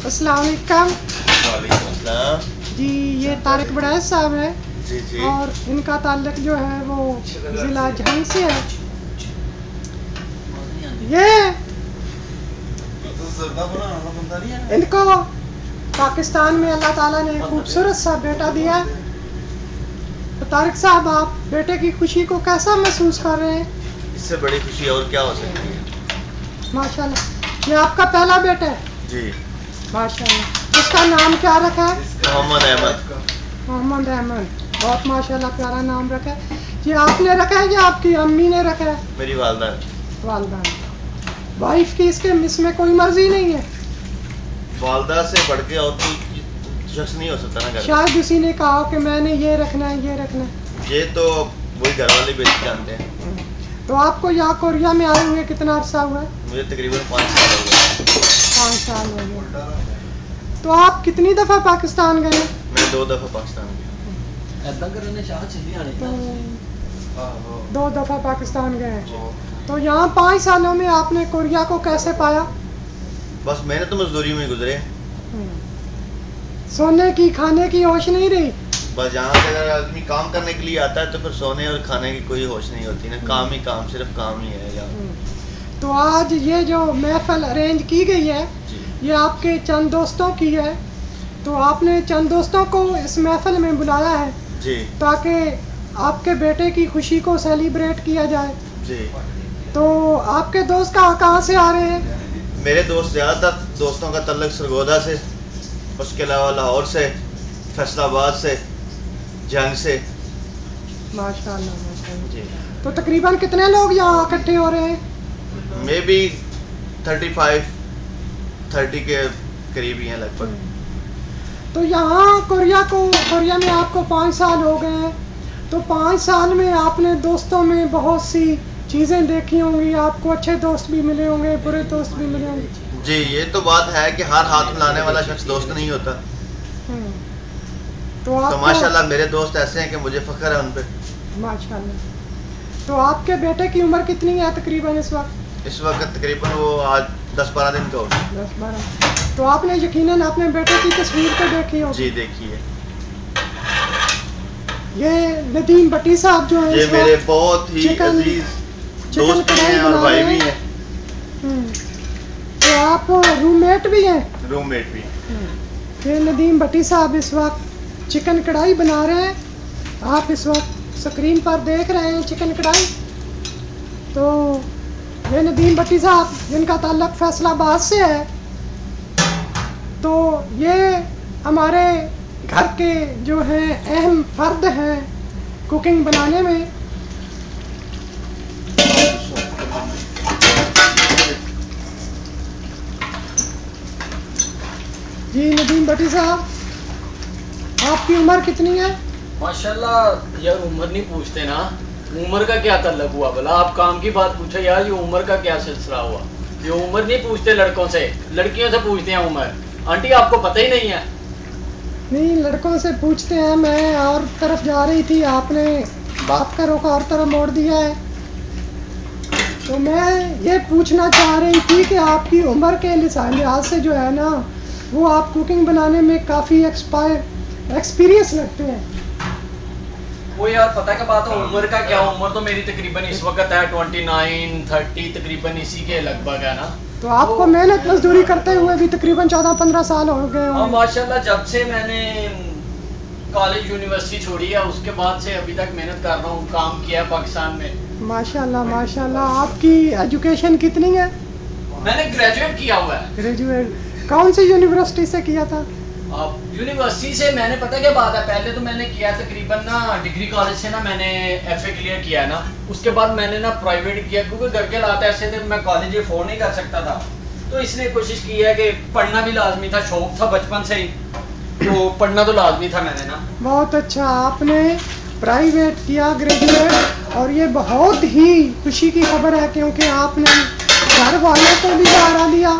अस्सलाम वालेकुम। वालेकुम अस्सलाम। जी ये तारिक बड़ैच साहब है जी जी। और इनका ताल्लुक जो है वो ज़िला जहंग से है। ये इनको पाकिस्तान में अल्लाह ताला ने खूबसूरत सा बेटा दिया। तो तारिक साहब आप बेटे की खुशी को कैसा महसूस कर रहे हैं? इससे बड़ी खुशी और क्या हो सकती है। माशाल्लाह। ये आपका पहला बेटा है? जी माशाल्लाह। इसका नाम क्या रखा है? मोहम्मद अहमद। मोहम्मद अहमद, बहुत माशाल्लाह प्यारा नाम रखा है। ये आपने रखा है या आपकी अम्मी ने रखा है? मेरी वालदा। वालदा। वाइफ की इसके इसमें कोई मर्जी नहीं है? वालदा से बढ़ के और कोई शख्स नहीं हो सकता ना घर। शायद उसी ने कहा कि मैंने ये रखना है ये रखना है। ये तो वही घर वाले बेच जानते हैं। तो आपको यहाँ कोरिया में आए हुए कितना अरसा हुआ है? मुझे तकरीबन 5 साल हो गए। 5 साल हो गए। तो आप कितनी दफ़ा पाकिस्तान गए? मैं 2 दफ़ा पाकिस्तान गया। तो 2 दफ़ा पाकिस्तान गए। तो यहाँ 5 सालों में आपने कोरिया को कैसे पाया? बस मैंने तो मजदूरी में गुजरे। सोने की खाने की होश नहीं रही? बस यहाँ से अगर आदमी काम करने के लिए आता है तो फिर सोने और खाने की कोई होश नहीं होती ना। काम ही काम, सिर्फ काम ही है यार। तो आज ये जो महफिल अरेंज की गई है ये आपके चंद दोस्तों की है। तो आपने चंद दोस्तों को इस महफिल में बुलाया है जी, ताकि आपके बेटे की खुशी को सेलिब्रेट किया जाए। जी। तो आपके दोस्त कहाँ से आ रहे हैं? मेरे दोस्त ज़्यादातर दोस्तों का तल्लुक सरगोदा से, उसके अलावा लाहौर से, फैसलाबाद से, जंग से। माशाल्लाह माशाल्लाह। जी। तो तकरीबन कितने लोग यहाँ इकट्ठे हो रहे हैं? मे बी 30 के करीब ही हैं लगभग। तो यहाँ कोरिया में आपको 5 साल हो गए हैं। तो 5 साल में आपने दोस्तों में बहुत सी चीज़ें देखी होंगी। आपको अच्छे दोस्त भी मिले होंगे, बुरे दोस्त भी मिले होंगे। जी, ये तो बात है कि हर हाथ मिलाने वाला शख्स दोस्त नहीं होता। तो माशाल्लाह मेरे दोस्त ऐसे हैं कि मुझे फख्र है उन पे। माशाल्लाह। तो आपके बेटे की उम्र कितनी है तकरीबन इस वक्त? इस वक्त तकरीबन वो आज 10-12 दिन का होगा। 10-12। तो आपने यकीनन अपने बेटे की तस्वीर तो देखी होगी? जी देखिए। ये नदीम भट्टी साहब जो है ये मेरे बहुत ही अजीज दोस्त भी हैं और भाई भी हैं। तो आप रूममेट भी हैं? रूममेट भी। ये नदीम भट्टी साहब इस वक्त चिकन कढ़ाई बना रहे हैं। आप इस वक्त स्क्रीन पर देख रहे हैं चिकन कढ़ाई। तो ये नदीम भट्टी साहब जिनका ताल्लुक फैसलाबाद से है। तो ये हमारे घर के जो हैं अहम फर्द हैं कुकिंग बनाने में। जी नदीम भट्टी साहब आपकी उम्र कितनी है? माशाल्लाह यार उम्र नहीं पूछते ना, उम्र का क्या ताल्लुक हुआ भला। आप काम की बात पूछो यार, ये उम्र का क्या सिलसिला हुआ। ये उम्र नहीं पूछते लड़कों से, लड़कियों से पूछते हैं उम्र। आंटी आपको पता ही नहीं है? नहीं लड़कों से पूछते हैं। मैं और तरफ जा रही थी, आपने बात का रोका और तरफ मोड़ दिया है। तो मैं ये पूछना चाह रही थी कि आपकी उम्र के लिहाज से जो है ना वो आप कुकिंग बनाने में काफ़ी एक्सपीरियंस लगते हैं। वो यार पता क्या बात है, उम्र का क्या। उम्र तो मेरी तकरीबन इस वक्त है 29-30 तकरीबन इसी के लगभग है ना। तो आपको मेहनत मजदूरी करते हुए भी तकरीबन 14-15 साल हो गए हाँ माशाल्लाह। जब से मैंने कॉलेज यूनिवर्सिटी छोड़ी है उसके बाद से अभी तक मेहनत कर रहा हूँ, काम किया है पाकिस्तान में। माशाल्लाह माशाल्लाह। आपकी एजुकेशन कितनी है? मैंने ग्रेजुएट किया हुआ है। ग्रेजुएट कौन सी यूनिवर्सिटी से किया था? यूनिवर्सिटी से मैंने पता क्या बात है, पहले तो मैंने किया तकरीबन ना डिग्री कॉलेज से ना मैंने FA क्लियर किया है ना। उसके बाद मैंने ना प्राइवेट किया क्योंकि घर के हालात ऐसे थे मैं कॉलेज अफोर्ड नहीं कर सकता था। तो इसलिए कोशिश की है कि पढ़ना भी लाजमी था, शौक था बचपन से ही, तो पढ़ना तो लाजमी था मैंने ना। बहुत अच्छा, आपने प्राइवेट किया ग्रेजुएट, और ये बहुत ही खुशी की खबर है क्योंकि आपने घर वालों को भी सहारा दिया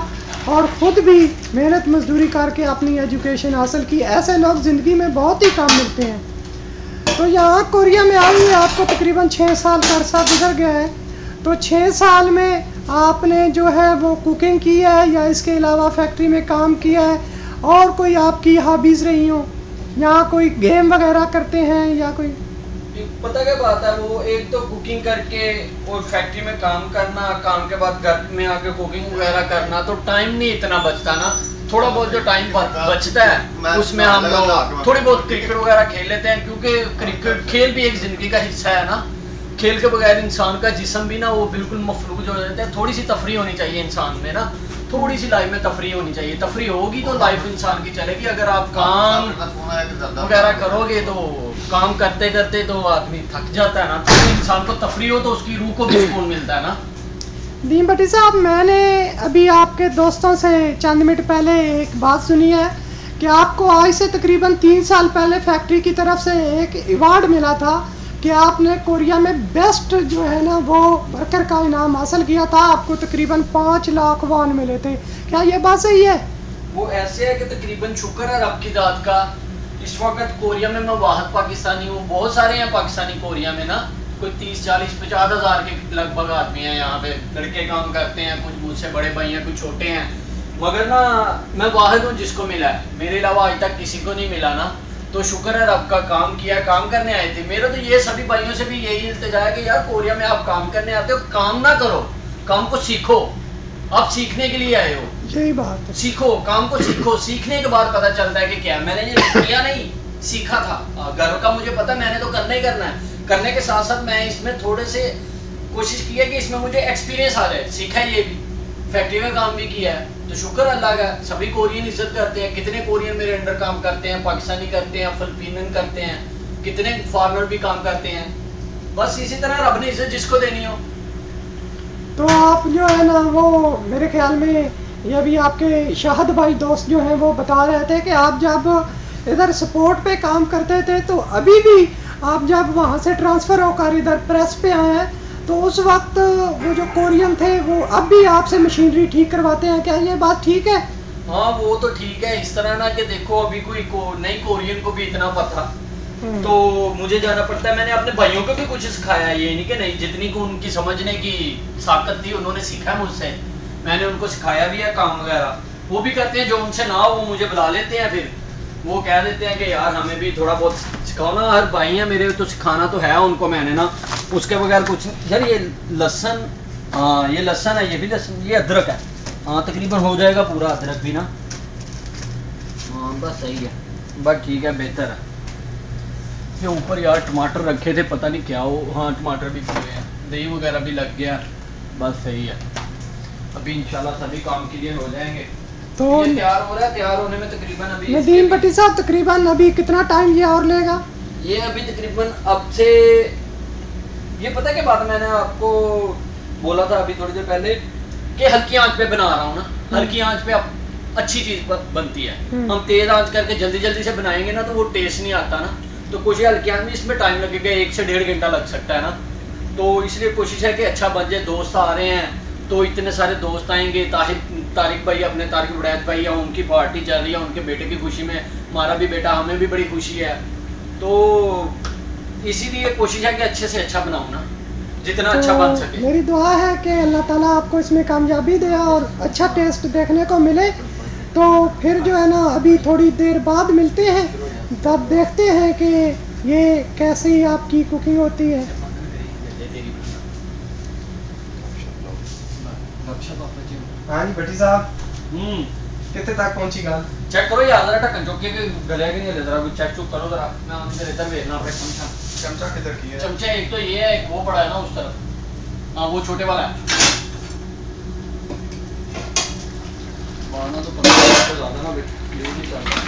और ख़ुद भी मेहनत मजदूरी करके अपनी एजुकेशन हासिल की। ऐसे लोग ज़िंदगी में बहुत ही कम मिलते हैं। तो यहाँ कोरिया में आई आपको तकरीबन 6 साल का अरसा गुजर गया है। तो 6 साल में आपने जो है वो कुकिंग की है या इसके अलावा फैक्ट्री में काम किया है? और कोई आपकी हॉबीज रही हो, या कोई गेम वगैरह करते हैं या कोई? पता क्या बात है, वो एक तो कुकिंग करके और फैक्ट्री में काम करना, काम के बाद घर में आके कुकिंग वगैरह करना, तो टाइम नहीं इतना बचता ना। थोड़ा बहुत जो टाइम बचता है उसमें हम लोग थोड़ी बहुत क्रिकेट वगैरह खेल लेते हैं, क्योंकि क्रिकेट खेल भी एक जिंदगी का हिस्सा है ना। खेल के बगैर इंसान का जिस्म भी ना वो बिल्कुल मफलूज हो जाता है। थोड़ी सी तफरी होनी चाहिए इंसान में ना, थोड़ी सी लाइफ में तफरी होनी चाहिए। तफरी होगी तो लाइफ इंसान की चलेगी। अगर आप काम वगैरह करोगे तो काम करते करते तो आदमी थक जाता है ना, तो इंसान को तफरी हो तो उसकी रूह को भी सुकून मिलता है ना। नदीम भट्टी साहब, मैंने अभी आपके दोस्तों से चंद मिनट पहले एक बात सुनी है कि आपको आज से तकरीबन 3 साल पहले फैक्ट्री की तरफ से एक अवार्ड मिला था कि आपने कोरिया में बेस्ट जो है ना वो वर्कर का इनाम हासिल किया था। आपको तकरीबन 5 लाख वॉन मिले थे, क्या ये बात सही है? वो ऐसे है कि तकरीबन शुक्र है रब की दाद का, इस वक्त कोरिया में मैं वाहिद पाकिस्तानी हूँ। बहुत सारे हैं पाकिस्तानी कोरिया में ना, कोई 30, 40, 50 हज़ार के लगभग आदमी हैं यहाँ पे। लड़के काम करते हैं, कुछ मुझसे बड़े भाई हैं, कुछ छोटे हैं, मगर ना मैं वाहिद हूँ जिसको मिला है। मेरे अलावा आज तक किसी को नहीं मिला ना, तो शुक्र है रब का। काम किया, काम करने आए थे। मेरा तो ये सभी भाइयों से भी यही इल्तिजा है कि यार कोरिया में आप काम करने आते हो, काम ना करो, काम को सीखो। आप सीखने के लिए आए हो, यही बात है। सीखो, काम को सीखो। सीखने के बाद पता चलता है कि क्या मैंने ये किया नहीं, सीखा था। घर का मुझे पता, मैंने तो करना ही करना है। करने के साथ साथ मैं इसमें थोड़े से कोशिश की है कि इसमें मुझे एक्सपीरियंस आ जाए। सीखा है ये भी, फैक्ट्री में काम भी किया है, तो शुक्र अल्लाह का। सभी कोरियन इज्जत करते हैं। कितने कोरियन मेरे अंडर काम करते हैं, पाकिस्तानी करते हैं, फिलिपिनन करते हैं, कितने फॉरेनर भी काम करते हैं। बस इसी तरह रब ने इज्जत जिसको देनी हो। तो आप जो है ना वो मेरे ख्याल में ये भी आपके शाहद भाई दोस्त जो हैं वो बता रहे थे कि आप जब इधर सपोर्ट पे काम करते थे तो अभी भी आप जब वहाँ से ट्रांसफ़र होकर इधर प्रेस पे आए हैं तो उस वक्त वो जो कोरियन थे वो अब भी आपसे मशीनरी ठीक करवाते हैं, क्या ये बात ठीक है? हाँ वो तो ठीक है। इस तरह ना कि देखो अभी कोई नई कोरियन को भी इतना पता तो मुझे जाना पड़ता है। मैंने अपने भाइयों को भी कुछ सिखाया, ये नहीं कि नहीं, जितनी को उनकी समझने की ताकत थी उन्होंने सीखा मुझसे। मैंने उनको सिखाया भी है काम वगैरह, वो भी करते हैं। जो उनसे ना हो वो मुझे बुला लेते हैं, फिर वो कह देते हैं कि यार हमें भी थोड़ा बहुत सिखाओ ना। हर भाई है मेरे, तो सिखाना तो है उनको मैंने ना, उसके बगैर कुछ। यार ये लहसन, हाँ ये लहसन है, ये भी लहसन, ये अदरक है। हाँ तकरीबन हो जाएगा पूरा अदरक भी ना। हाँ बस सही है, बस ठीक है, बेहतर है। ये ऊपर यार टमाटर रखे थे, पता नहीं क्या हो। हाँ टमाटर भी खुले हैं, दही वगैरह भी लग गया, बस सही है। अभी इंशाल्लाह सभी काम के लिए हो जाएंगे। तो ये तैयार हो रहा है, तैयार होने में तकरीबन अभी नदीम भट्टी साहब तकरीबन अभी कितना टाइम ये और लेगा? ये अभी तकरीबन अब से, ये पता क्या बात मैंने आपको बोला था अभी थोड़ी देर पहले कि हल्की आंच पे बना रहा हूँ ना। हल्की आंच पे अब अच्छी चीज बनती है। हम तेज आंच करके जल्दी जल्दी से बनाएंगे ना तो वो टेस्ट नहीं आता ना। तो कोशिश हल्की आंच में, इसमें टाइम लगेगा, 1 से 1.5 घंटा लग सकता है ना। तो इसलिए कोशिश है कि अच्छा बन जाए। दोस्त आ रहे हैं तो इतने सारे दोस्त आएंगे। तारिक भाई, अपने तारिक उड़ैत भाई, उनकी पार्टी चल रही है, उनके बेटे की खुशी में। हमारा भी बेटा, हमें भी बड़ी खुशी है। तो इसीलिए कोशिश है कि अच्छे से अच्छा बनाऊं ना, जितना तो अच्छा बन सके। मेरी दुआ है कि अल्लाह ताला आपको इसमें कामयाबी दे और अच्छा टेस्ट देखने को मिले। तो फिर जो है ना अभी थोड़ी देर बाद मिलते हैं, तब देखते हैं कि ये कैसी आपकी कुकिंग होती है। हाँ जी भट्टी साहब, कितने तक पहुंची गल? चेक करो यार जरा ढक्कन चौक के गले के नहीं हले, जरा चेक चुक करो जरा। मैं उनके इधर भेजना अपने चमचा किधर की है? चमचा एक तो ये है, एक वो पड़ा है ना उस तरफ। हाँ वो छोटे वाला है। मारना तो पड़ता है तो ज्यादा ना बेटा, ये नहीं चलता।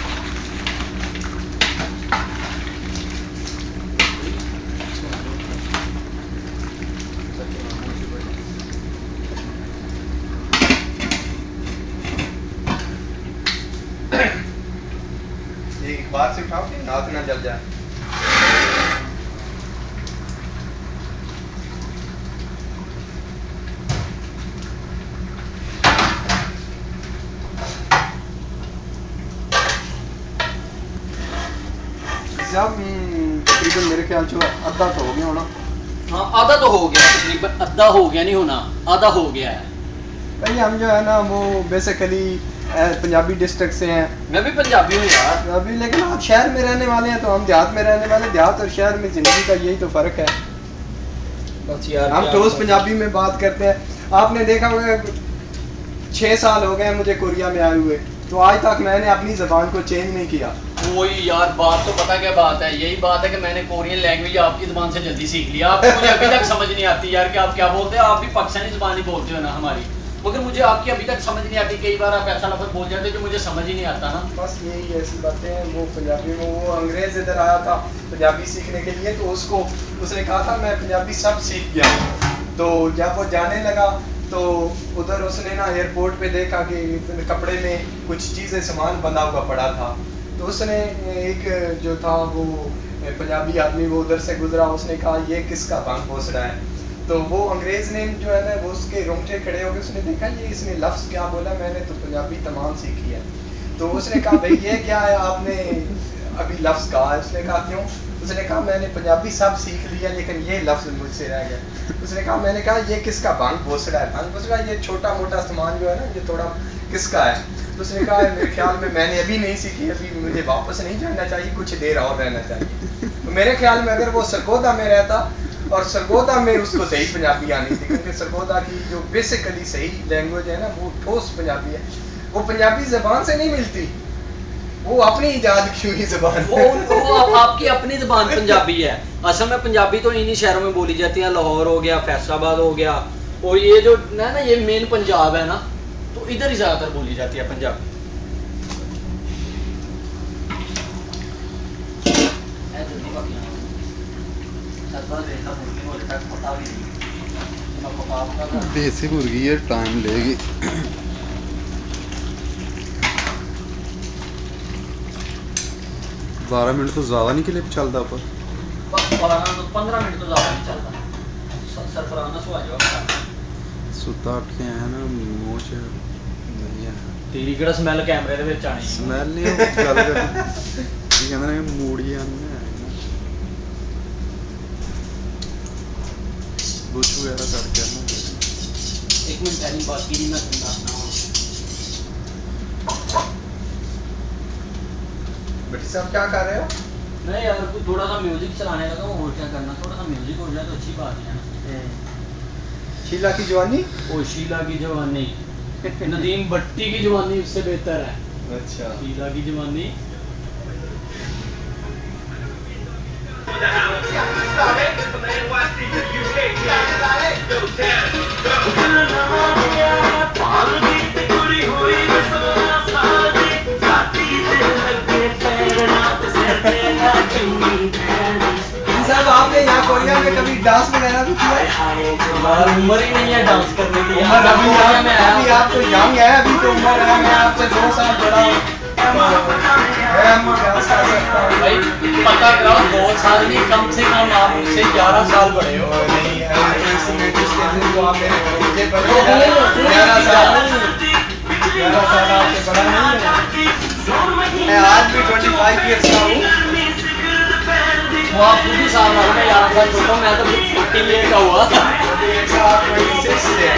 एक बात से उठाओ कि नाक ना जल जाए। तकरीबन मेरे ख्याल से आधा तो हो गया होना। हाँ आधा तो हो गया, तकरीबन आधा हो गया, नहीं होना, आधा हो गया है। भाई हम जो है ना वो बेसिकली पंजाबी डिस्ट्रिक्ट से हैं। मैं भी पंजाबी हूँ यार। अभी लेकिन आप शहर में रहने वाले हैं तो हम देहात में रहने वाले। देहात और शहर में ज़िंदगी का यही तो फ़र्क है। बस यार हम ठोस पंजाबी में बात करते हैं। आपने देखा होगा 6 साल हो गए मुझे कोरिया में आए हुए, तो आज तक मैंने अपनी ज़बान को चेंज नहीं किया। वही यार बात तो पता क्या बात है, यही बात है कि मैंने कोरियन लैंग्वेज आपकी ज़बान से जल्दी सीख लिया। आपको मुझे अभी तक समझ नहीं आती यार कि आप क्या बोलते हैं। आप भी पाकिस्तानी ज़बान ही बोलते हो ना हमारी, मगर मुझे आपकी अभी तक समझ नहीं आती। कई बार आप ऐसा लफ्ज़ बोल जाते हो जो मुझे समझ ही नहीं आता ना। बस यही ऐसी बातें हैं। वो पंजाबी में वो अंग्रेज़ इधर आया था पंजाबी सीखने के लिए, तो उसने कहा था मैं पंजाबी सब सीख गया। तो जब वो जाने लगा तो उधर उसने ना एयरपोर्ट पे देखा कि कपड़े में कुछ चीज़ें सामान बंधा हुआ पड़ा था। तो उसने एक जो था वो पंजाबी आदमी वो उधर से गुजरा, उसने कहा ये किसका भंग पोसड़ा है। तो वो अंग्रेज़ ने जो है ना वो उसके रोंगटे खड़े हो गए। उसने देखा ये इसने लफ्ज़ क्या बोला, मैंने तो पंजाबी तमाम सीखी है। तो उसने कहा भाई ये क्या है आपने अभी लफ्ज़ कहा है। उसने कहा क्यों। उसने कहा मैंने पंजाबी सब सीख लिया लेकिन ये लफ्ज़ मुझसे रह गया। उसने कहा मैंने कहा ये किसका भंग पोसड़ा है। भंग पोसड़ा ये छोटा मोटा सामान जो है ना ये थोड़ा किसका है। तो उसने कहा मेरे ख्याल में मैंने अभी नहीं सीखी, अभी मुझे वापस नहीं जाना चाहिए, कुछ देर और रहना चाहिए। तो मेरे ख्याल में अगर वो सरगोदा में रहता और सरगोदा में उसको सही पंजाबी आनी थी, क्योंकि सरगोदा की जो बेसिकली सही लैंग्वेज है ना वो ठोस पंजाबी है। वो पंजाबी ज़बान से नहीं मिलती, वो अपनी इजाद की हुई ज़बान। वो आपकी अपनी ज़बान पंजाबी है। असल में पंजाबी तो इन्हीं शहरों में बोली जाती है, लाहौर हो गया, फैसलाबाद हो गया, और ये जो है ना ये मेन पंजाब है ना, तो इधर ही ज़्यादातर बोली जाती है पंजाबी। देसी मुर्गी है, टाइम लेगी। 12 मिनट तो ज़्यादा नहीं क्लिप चलता पर 15 मिनट तो ज़्यादा नहीं चलता। सरफराना सो आ जाओ सुता उठ के आया ना मूँह च नहीं है तेरी किहड़ा स्मैल कैमरे दे विच आनी स्मैल नहीं गल कर की कहंदे ने मूड़ी आने बुश वगैरह करके ना। एक मिनट पहली बात की मैं सुनना बेटी साहब क्या कर रहे हो। नहीं यार कुछ थोड़ा सा म्यूजिक चलाने लगा हूँ, और क्या करना, थोड़ा सा म्यूजिक हो जाए तो अच्छी बात है ना। शीला की जवानी, ओ शीला की जवानी नदीम भट्टी की जवानी उससे बेहतर है। अच्छा शीला की जवानी साहब आपने यहाँ कोरिया में कभी डांस वगैरह भी किया है? उम्र ही नहीं है डांस करने की। उम्र अभी आप तो यंग है, अभी तो उम्र है, मैं आपसे 2 साल बड़ा हूँ, मैं डांस कर सकता हूँ। भाई पता कराओ 2 साल नहीं, कम से कम आप मुझसे 11 साल बड़े हो। नहीं इसमें जिसके दिन तो आप मेरे मुझे बड़े 11 साल आपसे बड़ा नहीं है। मैं आज भी 25 ईयर्स का हूँ। वो आप खुद ही साल रहा, मैं 11 साल छोटा हूँ, मैं तो 40 ईयर का हुआ। 26 से